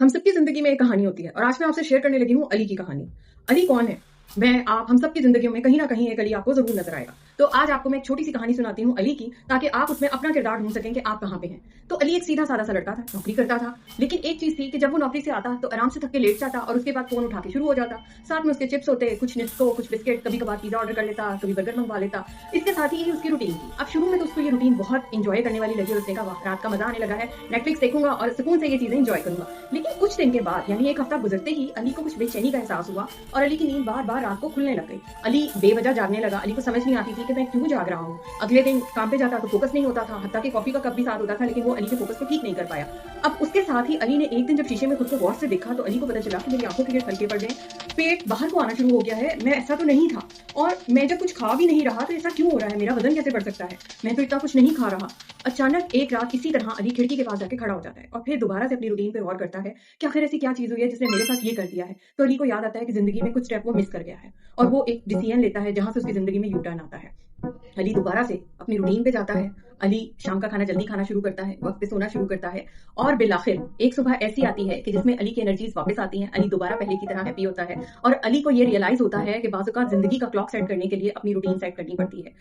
हम सबकी जिंदगी में एक कहानी होती है और आज मैं आपसे शेयर करने लगी हूँ अली की कहानी। अली कौन है? मैं आप हम सबकी जिंदगियों में कहीं ना कहीं एक अली आपको जरूर नजर आएगा। तो आज आपको मैं एक छोटी सी कहानी सुनाती हूँ अली की, ताकि आप उसमें अपना किरदार ढूंढ सकें कि आप कहाँ पे हैं। तो अली एक सीधा साधा सा लड़का था, नौकरी करता था, लेकिन एक चीज थी कि जब वो नौकरी से आता तो आराम से थक के लेट जाता और उसके बाद फोन उठा के शुरू हो जाता। साथ में उसके चिप्स होते, कुछ निस्को, कुछ बिस्किट, कभी कभार पिज्जा ऑर्डर कर लेता, कभी बर्गर मंगवा लेता। इसके साथ ही यही उसकी रूटीन थी। अब शुरू में तो उसको ये रूटीन बहुत इंजॉय करने वाली लगी और उसने कहा वाह, रात का मजा आने लगा है, नेटफ्लिक्स देखूंगा और सुकून से ये चीजें इंजॉय करूंगा। लेकिन कुछ दिन के बाद यानी एक हफ्ता गुजरते ही अली को कुछ बेचैनी का एहसास हुआ और अली की नींद बार बार रात को खुलने लग गई। अली बेवजह जागने लगा। अली को समझ नहीं आती थी कि मैं क्यों जाग रहा हूँ। अगले दिन काम पे जाता तो फोकस नहीं होता था, हत्ता कि कॉफी का कप भी साथ होता था, लेकिन वो अली के फोकस को ठीक नहीं कर पाया। अब उसके साथ ही अली ने एक दिन जब शीशे में खुद को गौर से देखा तो अली को पता चला कि मेरी आंखों के हल्के पड़ गए, पेट बाहर को आना शुरू हो गया है। मैं ऐसा तो नहीं था, और मैं जब कुछ खा भी नहीं रहा तो ऐसा क्यों हो रहा है, मेरा वजन कैसे बढ़ सकता है, मैं तो इतना कुछ नहीं खा रहा। अचानक एक रात इसी तरह अली खिड़की के पास जाके खड़ा हो जाता है और फिर दोबारा से अपनी रूटीन पे गौर करता है कि आखिर ऐसी क्या चीज हुई है जिसने मेरे साथ ये कर दिया है। तो अली को याद आता है कि जिंदगी में कुछ स्टेप वो मिस कर गया है और वो एक डिसीजन लेता है जहां से उसकी जिंदगी में यू टर्न आता है। अली दोबारा से अपनी रूटीन पे जाता है। अली शाम का खाना जल्दी खाना शुरू करता है, वक्त पे सोना शुरू करता है, और बिलाखिर एक सुबह ऐसी आती है कि जिसमें अली की एनर्जीज वापस आती हैं। अली दोबारा पहले की तरह हैप्पी होता है और अली को ये रियलाइज होता है कि बाज़ औक़ात जिंदगी का क्लॉक सेट करने के लिए अपनी रूटीन सेट करनी पड़ती है।